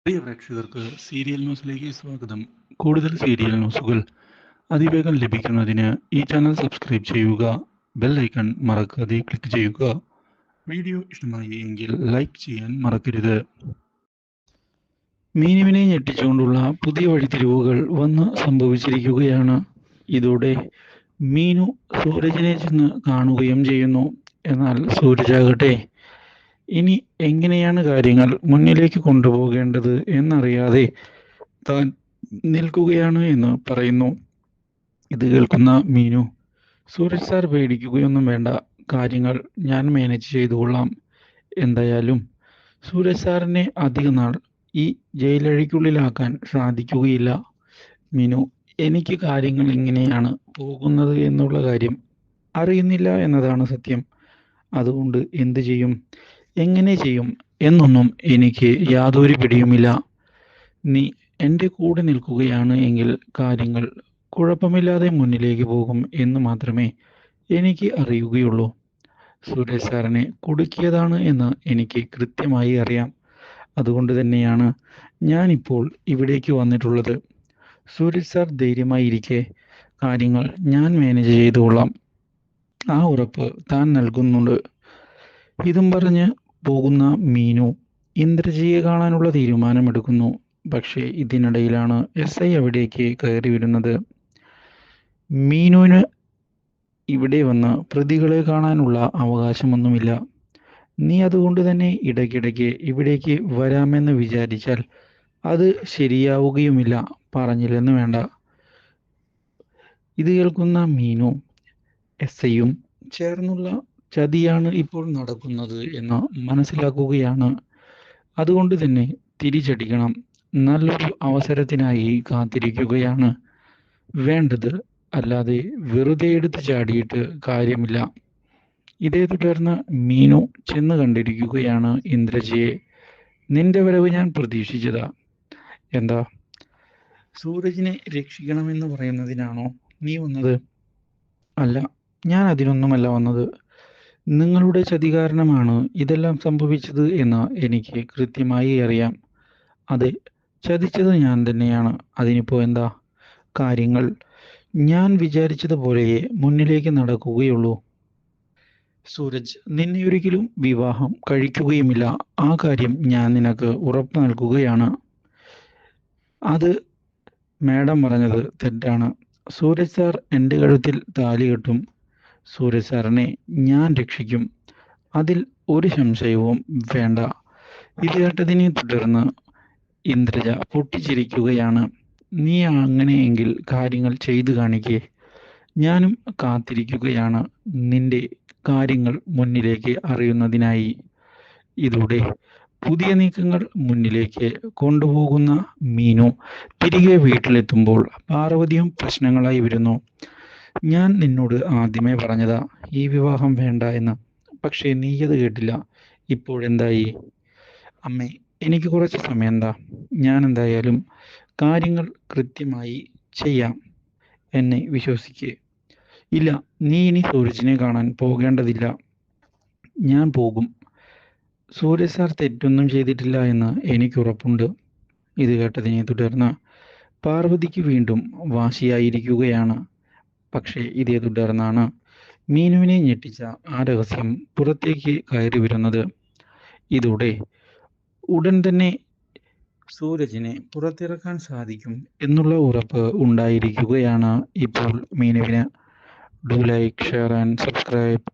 പ്രിയ പ്രേക്ഷകർക്ക് സീരിയൽ ന്യൂസിലേക്ക് സ്വാഗതം. കൂടുതൽ സീരിയൽ ന്യൂസുകൾ അതിവേഗം ലഭിക്കുന്നതിന് ഈ ചാനൽ സബ്സ്ക്രൈബ് ചെയ്യുക. ബെൽ ഐക്കൺ മറക്കാതെ ക്ലിക്ക് ചെയ്യുക. വീഡിയോ ഇഷ്ടമായി എങ്കിൽ ലൈക്ക് ചെയ്യാൻ മറക്കരുത്. മീനുവിനെ ഞെട്ടിച്ചുകൊണ്ടുള്ള പുതിയ വഴിത്തിരിവുകൾ വന്ന് സംഭവിച്ചിരിക്കുകയാണ്. ഇതോടെ മീനു സൂരജിനെ ചെന്ന് കാണുകയും ചെയ്യുന്നു. എന്നാൽ സൂരജാകട്ടെ ഇനി എങ്ങനെയാണ് കാര്യങ്ങൾ മുന്നിലേക്ക് കൊണ്ടുപോകേണ്ടത് എന്നറിയാതെ താൻ നിൽക്കുകയാണ് എന്ന് പറയുന്നു. ഇത് കേൾക്കുന്ന മീനു, സൂരജ് സാർ പേടിക്കുകയൊന്നും വേണ്ട, കാര്യങ്ങൾ ഞാൻ മാനേജ് ചെയ്തുകൊള്ളാം. എന്തായാലും സൂരജ് സാറിനെ അധിക നാൾ ഈ ജയിലഴിക്കുള്ളിലാക്കാൻ സാധിക്കുകയില്ല. മീനു, എനിക്ക് കാര്യങ്ങൾ എങ്ങനെയാണ് പോകുന്നത് എന്നുള്ള കാര്യം അറിയുന്നില്ല എന്നതാണ് സത്യം. അതുകൊണ്ട് എന്ത് ചെയ്യും, എങ്ങനെ ചെയ്യും എന്നൊന്നും എനിക്ക് യാതൊരു പിടിയുമില്ല. നീ എൻ്റെ കൂടെ നിൽക്കുകയാണ് എങ്കിൽ കാര്യങ്ങൾ കുഴപ്പമില്ലാതെ മുന്നിലേക്ക് പോകും എന്ന് മാത്രമേ എനിക്ക് അറിയുകയുള്ളൂ. സുരേഷ് സാറിനെ കുടുക്കിയതാണ് എന്ന് എനിക്ക് കൃത്യമായി അറിയാം. അതുകൊണ്ട് തന്നെയാണ് ഞാനിപ്പോൾ ഇവിടേക്ക് വന്നിട്ടുള്ളത്. സുരേഷ് സാർ ധൈര്യമായിരിക്കെ കാര്യങ്ങൾ ഞാൻ മാനേജ് ചെയ്തുകൊള്ളാം. ആ ഉറപ്പ് താൻ നൽകുന്നുണ്ട്. ഇതും പറഞ്ഞ് പോകുന്ന മീനു ഇന്ദ്രജിയെ കാണാനുള്ള തീരുമാനമെടുക്കുന്നു. പക്ഷേ ഇതിനിടയിലാണ് SI അവിടേക്ക് കയറി വരുന്നത്. മീനുവിന് ഇവിടെ വന്ന് പ്രതികളെ കാണാനുള്ള അവകാശമൊന്നുമില്ല. നീ അതുകൊണ്ട് തന്നെ ഇടയ്ക്കിടയ്ക്ക് ഇവിടേക്ക് വരാമെന്ന് വിചാരിച്ചാൽ അത് ശരിയാവുകയുമില്ല. പറഞ്ഞില്ലെന്ന് വേണ്ട. ഇത് കേൾക്കുന്ന മീനു SIയും ചേർന്നുള്ള ചതിയാണ് ഇപ്പോൾ നടക്കുന്നത് എന്ന് മനസ്സിലാക്കുകയാണ്. അതുകൊണ്ട് തന്നെ തിരിച്ചടിക്കണം. നല്ലൊരു അവസരത്തിനായി കാത്തിരിക്കുകയാണ് വേണ്ടത്, അല്ലാതെ വെറുതെ എടുത്ത് ചാടിയിട്ട് കാര്യമില്ല. ഇതേ തുടർന്ന് മീനു ചെന്ന് കണ്ടിരിക്കുകയാണ് ഇന്ദ്രജിയെ. നിന്റെ വരവ് ഞാൻ പ്രതീക്ഷിച്ചതാ. എന്താ, സൂരജിനെ രക്ഷിക്കണമെന്ന് പറയുന്നതിനാണോ നീ വന്നത്? അല്ല, ഞാൻ അതിനൊന്നുമല്ല വന്നത്. നിങ്ങളുടെ ചതി കാരണമാണ് ഇതെല്ലാം സംഭവിച്ചത് എന്ന് എനിക്ക് കൃത്യമായി അറിയാം. അതെ, ചതിച്ചത് ഞാൻ തന്നെയാണ്. അതിനിപ്പോ എന്താ? കാര്യങ്ങൾ ഞാൻ വിചാരിച്ചതുപോലെ മുന്നിലേക്ക് നടക്കുകയുള്ളൂ. സൂരജ് നിന്നെ ഒരിക്കലും വിവാഹം കഴിക്കുകയുമില്ല. ആ കാര്യം ഞാൻ നിനക്ക് ഉറപ്പ് നൽകുകയാണ്. അത് മാഡം പറഞ്ഞത് തെറ്റാണ്. സൂരജ് സാർ എൻ്റെ കഴുത്തിൽ താലി കെട്ടും. സൂരജ് സാറിനെ ഞാൻ രക്ഷിക്കും. അതിൽ ഒരു സംശയവും വേണ്ട. ഇത് കേട്ടതിനെ തുടർന്ന് ഇന്ദ്രജ പൊട്ടിച്ചിരിക്കുകയാണ്. നീ അങ്ങനെയെങ്കിൽ കാര്യങ്ങൾ ചെയ്തു കാണിക്കേ. ഞാനും കാത്തിരിക്കുകയാണ് നിന്റെ കാര്യങ്ങൾ മുന്നിലേക്ക് അറിയുന്നതിനായി. ഇതോടെ പുതിയ നീക്കങ്ങൾ മുന്നിലേക്ക് കൊണ്ടുപോകുന്ന മീനു തിരികെ വീട്ടിലെത്തുമ്പോൾ പാർവതിയും പ്രശ്നങ്ങളായി വരുന്നു. ഞാൻ നിന്നോട് ആദ്യമേ പറഞ്ഞതാ ഈ വിവാഹം വേണ്ട എന്ന്. പക്ഷേ നീ അത് കേട്ടില്ല. ഇപ്പോഴെന്തായി? അമ്മേ, എനിക്ക് കുറച്ച് സമയം എന്താ, ഞാൻ എന്തായാലും കാര്യങ്ങൾ കൃത്യമായി ചെയ്യാം. എന്നെ വിശ്വസിക്ക്. ഇല്ല, നീ ഇനി സൂരജിനെ കാണാൻ പോകേണ്ടതില്ല. ഞാൻ പോകും. സൂരജ് സാർ തെറ്റൊന്നും ചെയ്തിട്ടില്ല എന്ന് എനിക്കുറപ്പുണ്ട്. ഇത് കേട്ടതിനെ തുടർന്ന് പാർവതിക്ക് വീണ്ടും വാശിയായിരിക്കുകയാണ്. പക്ഷേ ഇതേ തുടർന്നാണ് മീനുവിനെ ഞെട്ടിച്ച ആ രഹസ്യം പുറത്തേക്ക് കയറി വരുന്നത്. ഇതോടെ ഉടൻ തന്നെ സൂരജിനെ പുറത്തിറക്കാൻ സാധിക്കും എന്നുള്ള ഉറപ്പ് ഉണ്ടായിരിക്കുകയാണ് ഇപ്പോൾ മീനുവിന്. Do like, share and subscribe.